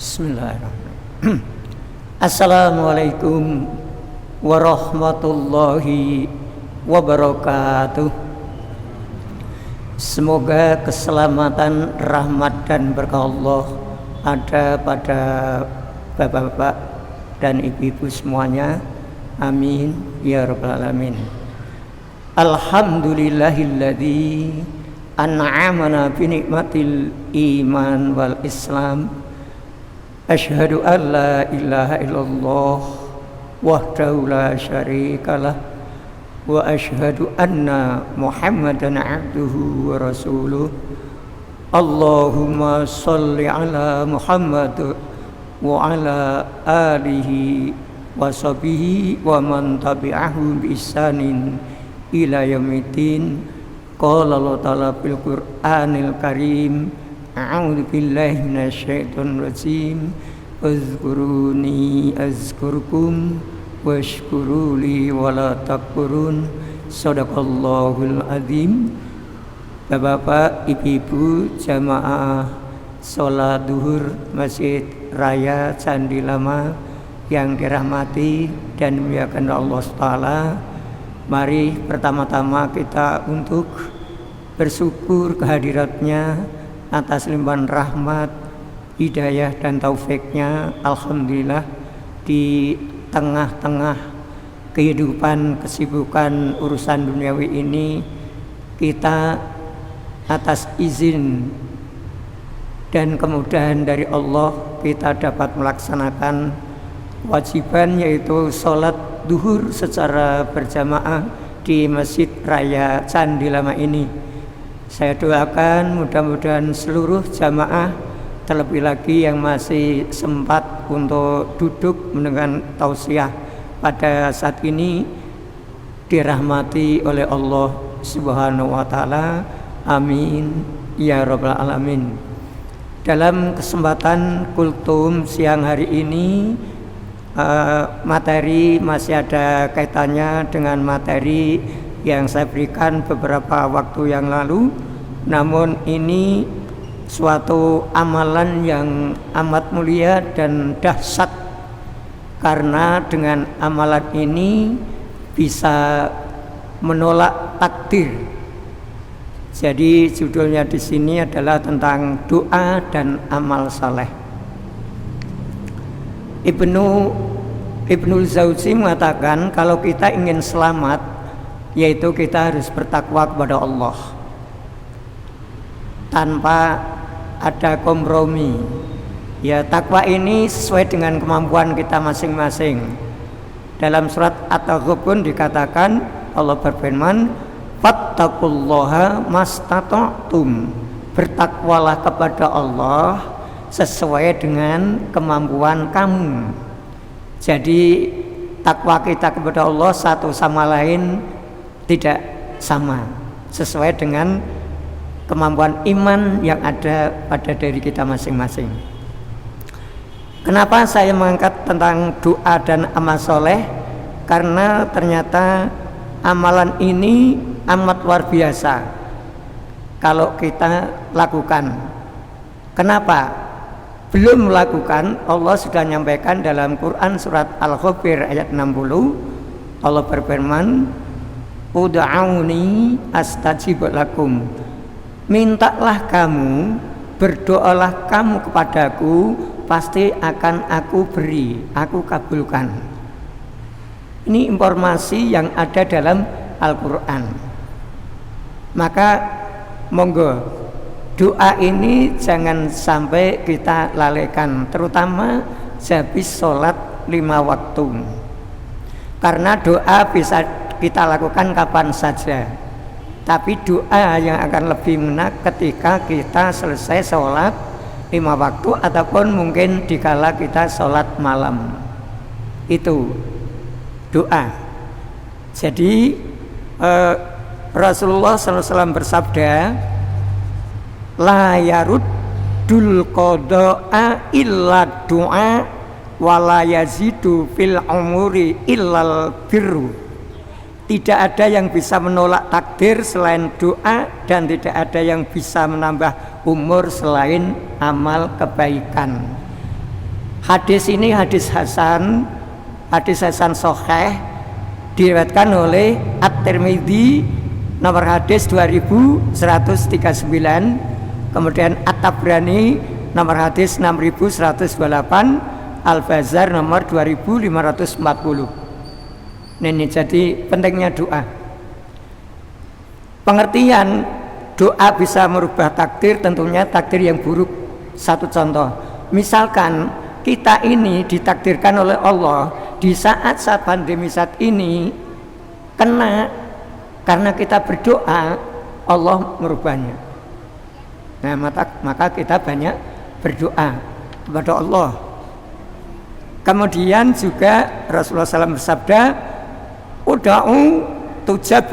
Bismillahirrahmanirrahim. Assalamualaikum warahmatullahi wabarakatuh. Semoga keselamatan, rahmat dan berkah Allah ada pada bapak-bapak dan ibu-ibu semuanya. Amin ya rabbal alamin. Alhamdulillahilladzi an'amana bi nikmatil iman wal islam. Asyhadu an la ilaha illallah wahdahu la syarikalah wa asyhadu anna Muhammadan abduhu wa rasuluh. Allahumma sholli ala Muhammad wa ala alihi wa sahbihi wa man tabi'ahum bi ihsanin ila yaumiddin. Qala Allah ta'ala fil Qur'anil Karim, a'udzu billahi minasyaitonir rajim. Uzkuruni azkurkum washkuruli wala takfurun. Shadaqallahul azim. Bapak-bapak, ibu-ibu, jamaah salat duhur Masjid Raya Candi Lama yang dirahmati dan dimuliakan Allah Ta'ala, mari pertama-tama kita untuk bersyukur kehadiratnya atas limpahan rahmat, hidayah dan taufiknya. Alhamdulillah, di tengah-tengah kehidupan, kesibukan, urusan duniawi ini, kita atas izin dan kemudahan dari Allah kita dapat melaksanakan kewajiban, yaitu sholat duhur secara berjamaah di Masjid Raya Candi Lama ini. Saya doakan mudah-mudahan seluruh jamaah, terlebih lagi yang masih sempat untuk duduk mendengar tausiah pada saat ini, dirahmati oleh Allah Subhanahu wa Ta'ala. Amin ya rabbal alamin. Dalam kesempatan kultum siang hari ini, materi masih ada kaitannya dengan materi yang saya berikan beberapa waktu yang lalu. Namun ini suatu amalan yang amat mulia dan dahsyat, karena dengan amalan ini bisa menolak takdir. Jadi judulnya di sini adalah tentang doa dan amal saleh. Ibnul Jauzi mengatakan, kalau kita ingin selamat, yaitu kita harus bertakwa kepada Allah tanpa ada kompromi. Ya, takwa ini sesuai dengan kemampuan kita masing-masing. Dalam surat At-Taghabun dikatakan, Allah berfirman, fattaqullaha mastata'tum. Bertakwalah kepada Allah sesuai dengan kemampuan kamu. Jadi takwa kita kepada Allah satu sama lain tidak sama, sesuai dengan kemampuan iman yang ada pada diri kita masing-masing. Kenapa saya mengangkat tentang doa dan amal soleh? Karena ternyata amalan ini amat luar biasa kalau kita lakukan. Kenapa? Belum melakukan, Allah sudah menyampaikan dalam Quran surat Al-Ghafir ayat 60. Allah berfirman, ud'auni astajib lakum. Mintalah kamu, berdoalah kamu kepadaku, pasti akan aku beri, aku kabulkan. Ini informasi yang ada dalam Al-Quran. Maka monggo, doa ini jangan sampai kita lalaikan, terutama habis sholat 5 waktu. Karena doa bisa kita lakukan kapan saja, tapi doa yang akan lebih mengena ketika kita selesai sholat 5 waktu, ataupun mungkin dikala kita sholat malam. Itu doa. Jadi Rasulullah SAW bersabda, la yaruddul qada'a illa du'a wa la yazidu fil umuri illal birru. Tidak ada yang bisa menolak takdir selain doa, dan tidak ada yang bisa menambah umur selain amal kebaikan. Hadis ini hadis Hasan Sahih, diriwayatkan oleh At-Tirmidzi nomor hadis 2139, kemudian At-Tabrani nomor hadis 6128, Al-Bazzar nomor 2540. Ini jadi pentingnya doa. Pengertian doa bisa merubah takdir, tentunya takdir yang buruk. Satu contoh, misalkan kita ini ditakdirkan oleh Allah di saat pandemi saat ini kena, karena kita berdoa Allah merubahnya. Nah, maka kita banyak berdoa kepada Allah. Kemudian juga Rasulullah SAW bersabda, uda'u tujab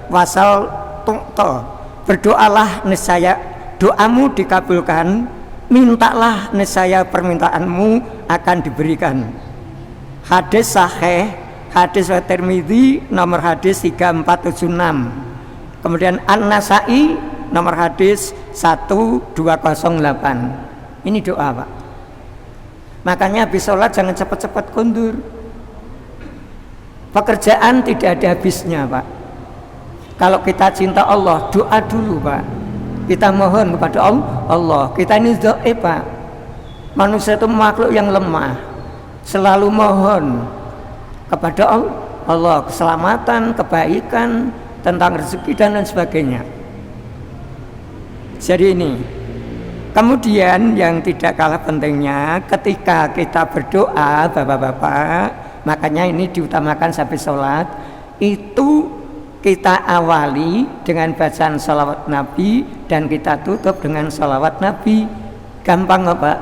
wasal tu'ta, berdoalah niscaya doamu dikabulkan, mintalah niscaya permintaanmu akan diberikan. Hadis sahih, hadis At-Tirmidzi nomor hadis 3476, kemudian An-Nasa'i nomor hadis 1208. Ini doa, Pak. Makanya habis sholat jangan cepat-cepat kundur. Pekerjaan tidak ada habisnya, Pak. Kalau kita cinta Allah, doa dulu, Pak. Kita mohon kepada Allah. Kita ini dhaif, Pak. Manusia itu makhluk yang lemah, selalu mohon kepada Allah keselamatan, kebaikan, tentang rezeki dan lain sebagainya. Jadi ini. Kemudian yang tidak kalah pentingnya, ketika kita berdoa, Bapak-bapak, makanya ini diutamakan sampai sholat, itu kita awali dengan bacaan sholawat Nabi dan kita tutup dengan sholawat Nabi. Gampang, Bapak.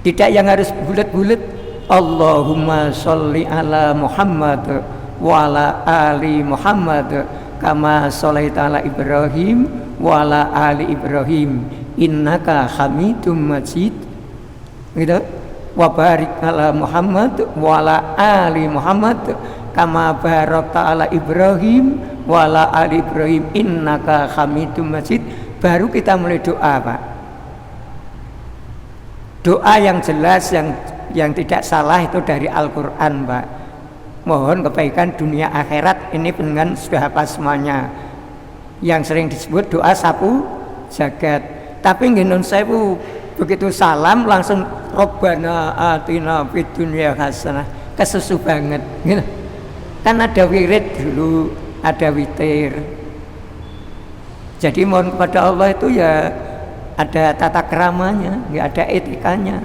Tidak yang harus bulat-bulat. Allahumma sholli ala Muhammad wa ala ali Muhammad kama sholaita ala Ibrahim wa ala ali Ibrahim innaka hamidum majid, gitu. Wa barik ala Muhammad wa ala ali Muhammad kama barakta ala Ibrahim wa ala ali Ibrahim innaka hamidum majid. Baru kita mulai doa, Pak. Doa yang jelas, yang tidak salah itu dari Al-Quran, Pak. Mohon kebaikan dunia akhirat, ini dengan sudah apa semuanya. Yang sering disebut doa sapu jagat. Tapi nggih sewu, begitu salam langsung Robbana atina fid dunya hasanah, kesusu banget, gitu. Kan ada wirid dulu, ada witir. Jadi mohon kepada Allah itu ya ada tata keramanya, ya ada etikanya.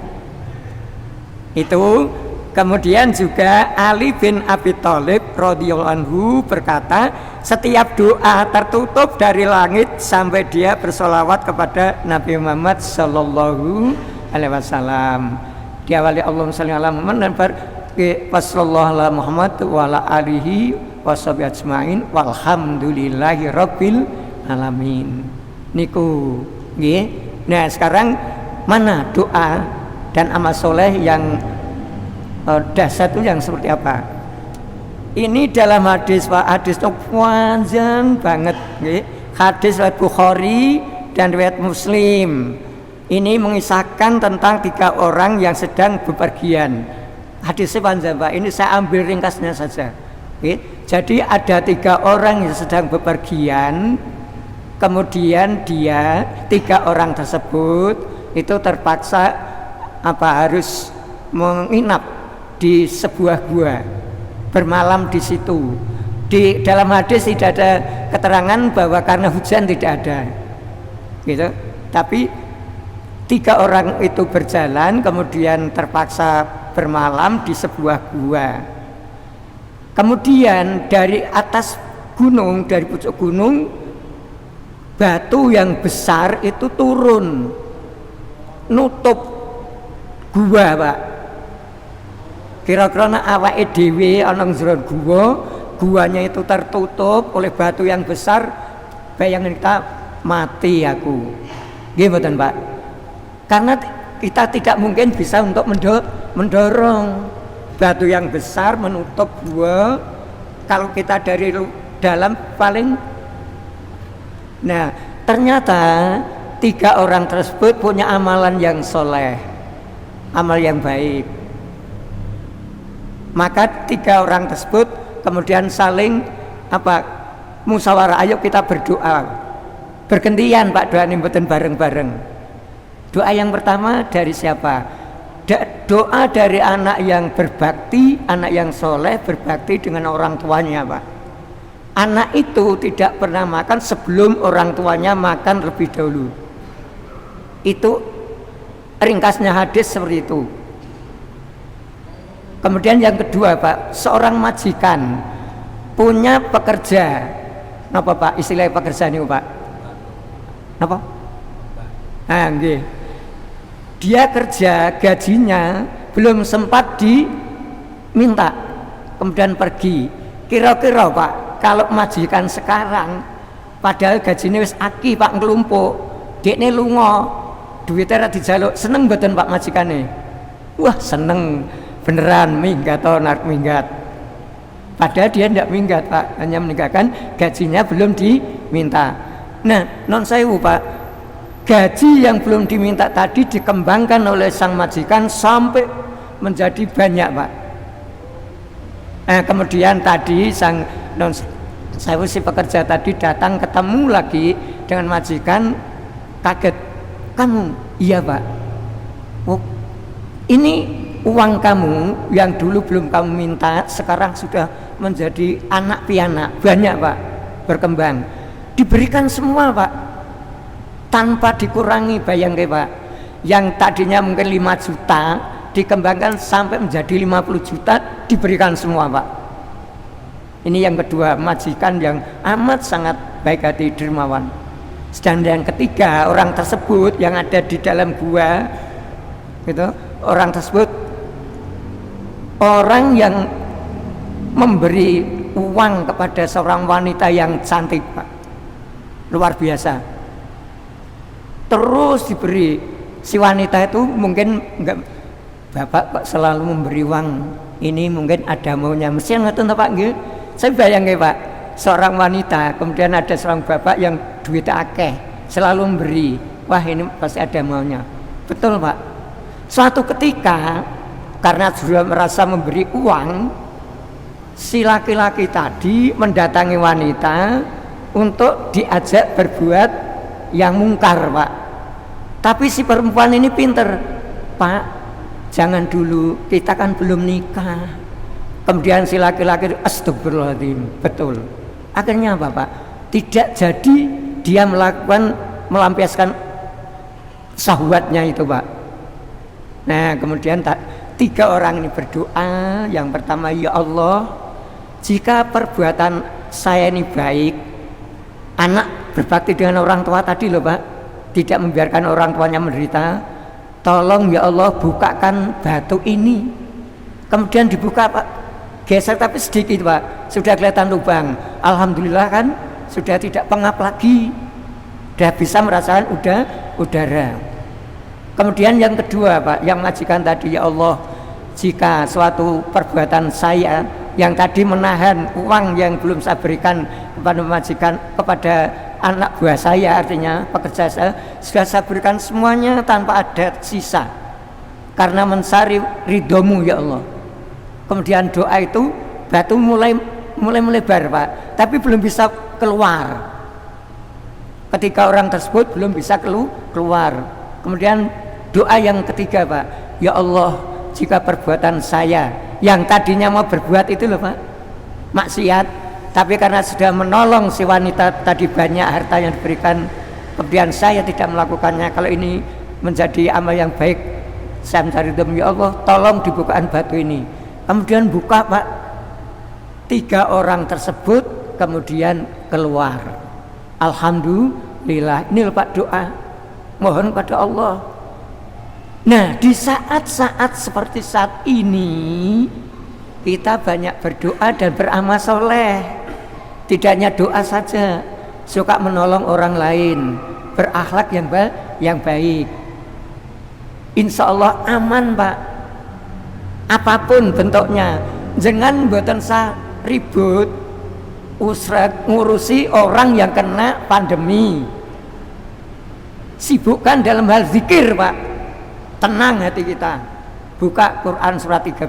Itu. Kemudian juga Ali bin Abi Thalib radhiyallahu anhu berkata, setiap doa tertutup dari langit sampai dia bersolawat kepada Nabi Muhammad sallallahu alaihi wasallam. Diawali Allahumma shalli ala Muhammad dan sallallahu ala Muhammad wa ala alihi washabihi ajmain walhamdulillahi rabbil alamin. Niku nggih. Nah, sekarang mana doa dan amal soleh yang dasar itu yang seperti apa? Ini dalam hadis, Pak. Hadis itu panjang banget, nggih. Hadis riwayat Bukhari dan riwayat Muslim. Ini mengisahkan tentang 3 orang yang sedang bepergian. Hadisnya panjang, Pak. Ini saya ambil ringkasnya saja. Nggih. Jadi ada 3 orang yang sedang bepergian. Kemudian 3 orang tersebut itu terpaksa harus menginap di sebuah gua, bermalam di situ. Di dalam hadis tidak ada keterangan bahwa karena hujan, tidak ada, gitu. Tapi 3 orang itu berjalan, kemudian terpaksa bermalam di sebuah gua. Kemudian dari atas gunung, dari pucuk gunung, batu yang besar itu turun, nutup gua, Pak. Kira-kira awake dhewe ana njero guanya itu tertutup oleh batu yang besar, bayangin kita mati aku. Nggih mboten, Pak? Karena kita tidak mungkin bisa untuk mendorong batu yang besar menutup gua. Kalau kita dari dalam paling. Nah, ternyata 3 orang tersebut punya amalan yang soleh. amal yang baik. Maka 3 orang tersebut kemudian saling musyawarah, ayo kita berdoa. Bergantian Pak doa ini mboten bareng-bareng. Doa yang pertama dari siapa? Doa dari anak yang berbakti, anak yang soleh berbakti dengan orang tuanya Pak. Anak itu tidak pernah makan sebelum orang tuanya makan lebih dahulu. Itu ringkasnya hadis seperti itu. Kemudian yang kedua Pak, seorang majikan punya pekerja. Napa Pak istilah pekerjaan itu Pak? Napa? Nggih. Dia kerja, gajinya belum sempat diminta, kemudian pergi. Kira-kira Pak, kalau majikan sekarang padahal gajinya wis aki Pak nglumpuk, dekne lunga, duitnya dijaluk, seneng mboten Pak majikane? Wah, seneng. Beneran minggat atau minggat. Padahal dia tidak minggat Pak, hanya meninggalkan gajinya belum diminta. Nah, non sewu Pak, gaji yang belum diminta tadi dikembangkan oleh sang majikan sampai menjadi banyak Pak. Kemudian tadi sang non sewu si pekerja tadi datang ketemu lagi dengan majikan, kaget. Kamu? Iya Pak. Oh, ini uang kamu yang dulu belum kamu minta sekarang sudah menjadi anak pianak, banyak Pak, berkembang, diberikan semua Pak, tanpa dikurangi. Bayangkan Pak, yang tadinya mungkin 5 juta dikembangkan sampai menjadi 50 juta, diberikan semua Pak. Ini yang kedua, majikan yang amat sangat baik hati, dermawan. Sedangkan yang ketiga, orang tersebut yang ada di dalam gua gitu, orang tersebut orang yang memberi uang kepada seorang wanita yang cantik Pak, luar biasa. Terus diberi, si wanita itu mungkin enggak, Bapak kok selalu memberi uang, ini mungkin ada maunya, mesti ngoten Pak nggih. Saya bayangke Pak, seorang wanita kemudian ada seorang bapak yang duitnya akeh, selalu memberi, wah ini pasti ada maunya. Betul Pak. Suatu ketika karena sudah merasa memberi uang, si laki-laki tadi mendatangi wanita untuk diajak berbuat yang mungkar Pak. Tapi si perempuan ini pinter, Pak jangan dulu, kita kan belum nikah. Kemudian si laki-laki itu astagfirullahaladzim, betul. Akhirnya apa Pak? Tidak jadi dia melampiaskan syahwatnya itu Pak. Nah kemudian 3 orang ini berdoa. Yang pertama, ya Allah, jika perbuatan saya ini baik, anak berbakti dengan orang tua tadi loh Pak, tidak membiarkan orang tuanya menderita, tolong ya Allah bukakan batu ini. Kemudian dibuka Pak, geser tapi sedikit Pak, sudah kelihatan lubang. Alhamdulillah kan sudah tidak pengap lagi, sudah bisa merasakan udara. Kemudian yang kedua Pak, yang majikan tadi, ya Allah jika suatu perbuatan saya yang tadi menahan uang yang belum saya berikan kepada majikan, kepada anak buah saya, artinya pekerja saya, sudah saya berikan semuanya tanpa ada sisa karena mencari ridhomu ya Allah. Kemudian doa itu batu mulai melebar Pak, tapi belum bisa keluar. Ketika orang tersebut belum bisa keluar. Kemudian doa yang ketiga Pak, ya Allah jika perbuatan saya yang tadinya mau berbuat itu loh Pak, maksiat, tapi karena sudah menolong si wanita tadi banyak harta yang diberikan, kemudian saya tidak melakukannya, kalau ini menjadi amal yang baik, saya mencari ridhomu ya Allah, tolong dibukakan batu ini. Kemudian buka Pak, 3 orang tersebut kemudian keluar. Alhamdulillah. Ini loh Pak doa, mohon pada Allah. Nah di saat-saat seperti saat ini kita banyak berdoa dan beramal soleh. Tidak hanya doa saja, suka menolong orang lain, berakhlak yang baik. Insya Allah aman Pak, apapun bentuknya. Jangan mboten sa ribut usrak ngurusi orang yang kena pandemi. Sibukkan dalam hal zikir Pak, tenang hati kita. Buka Quran surat 13,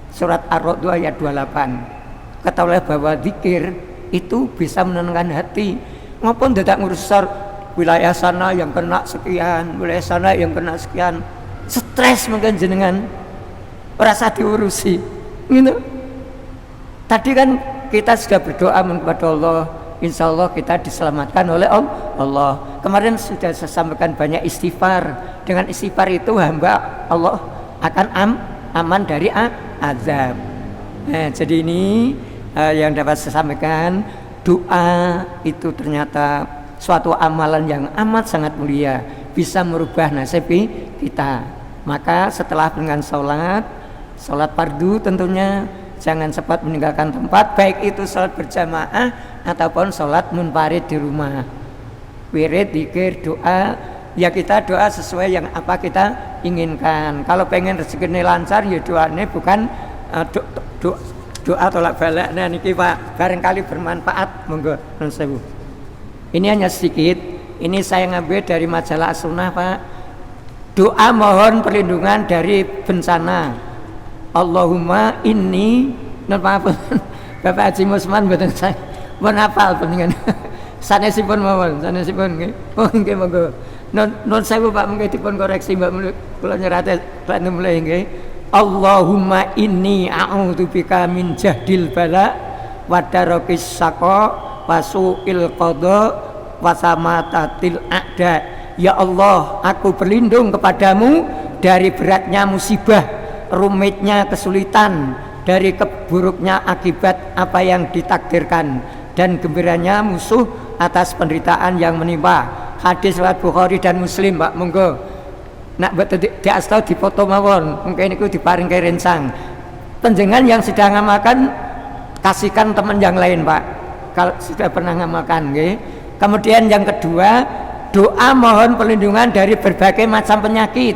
surat Ar-Ra'd ayat 28. Ketahuilah bahwa zikir itu bisa menenangkan hati. Maupun tidak ngurus wilayah sana yang kena sekian, wilayah sana yang kena sekian. Stres mungkin jenengan merasa diurusi gitu. Tadi kan kita sudah berdoa kepada Allah, insya Allah kita diselamatkan oleh Allah. Kemarin sudah saya sampaikan banyak istighfar. Dengan istighfar itu hamba Allah akan aman dari azab. Jadi ini yang dapat saya sampaikan, doa itu ternyata suatu amalan yang amat sangat mulia, bisa merubah nasib kita. Maka setelah dengan sholat fardu tentunya jangan sempat meninggalkan tempat, baik itu sholat berjamaah ataupun sholat munfarid di rumah. Wirid, zikir, doa, ya kita doa sesuai yang apa kita inginkan. Kalau pengen rezekinya lancar, ya doanya bukan doa tolak balik. Nah niki Pak, barangkali bermanfaat, monggo nun sewu. Ini hanya sedikit, ini saya ngambil dari majalah Sunnah Pak. Doa mohon perlindungan dari bencana. Allahumma inni, maaf Bapak Haji Musman mboten saya pun hafal pentingan. Sanesipun mawon, sanesipun nggih. Oh nggih monggo. Nun sewu Pak, mungkin dipun koreksi Mbak kula nyerate rene mulai nggih. Allahumma inni a'udzubika min jahdil bala wa darakis saqa wa su'il qada wa samatatil a'da. Ya Allah, aku berlindung kepadamu dari beratnya musibah, rumitnya kesulitan, dari keburuknya akibat apa yang ditakdirkan, dan gembiranya musuh atas penderitaan yang menimpa. Hadis riwayat Bukhari dan Muslim Pak, monggo. Nak betul di astau dipoto mawon, mungkin itu diparing ke rencang. Penjenengan yang sedang ngamalkan, kasihkan teman yang lain Pak, kalau sudah pernah ngamalkan nggih. Kemudian yang kedua, doa mohon perlindungan dari berbagai macam penyakit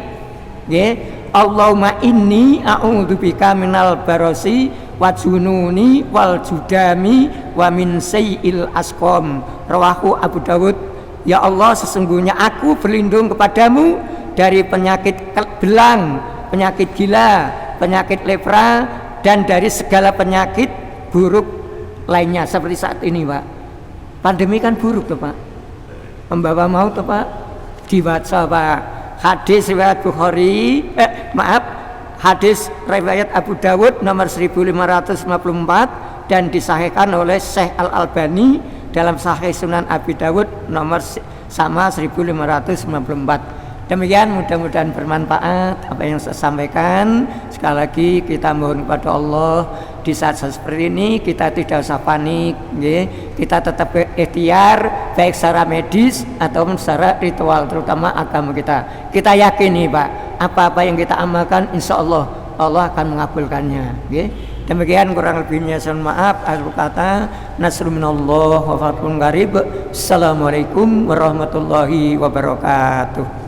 nggih. Allahumma inni a'udzubika minal barasi wa jununi wal judami wa min sayyi'il asqam. Rawahu Abu Dawud. Ya Allah, sesungguhnya aku berlindung kepadamu dari penyakit belang, penyakit gila, penyakit lepra, dan dari segala penyakit buruk lainnya seperti saat ini Pak. Pandemi kan buruk tuh Pak, membawa maut tuh Pak, dibaca Pak. Hadis riwayat Bukhari, hadis riwayat Abu Dawud nomor 1554 dan disahihkan oleh Syekh Al-Albani dalam Sahih Sunan Abi Dawud nomor sama 1554. Demikian, mudah-mudahan bermanfaat apa yang saya sampaikan. Sekali lagi kita mohon kepada Allah, di saat seperti ini kita tidak usah panik, kita tetap berikhtiar baik secara medis ataupun secara ritual, terutama agama kita. Kita yakini Pak, apa-apa yang kita amalkan insya Allah Allah akan mengabulkannya. Demikian kurang lebihnya saya maaf. Akhir kata, nasrun minallah wa fathun qarib. Assalamualaikum warahmatullahi wabarakatuh.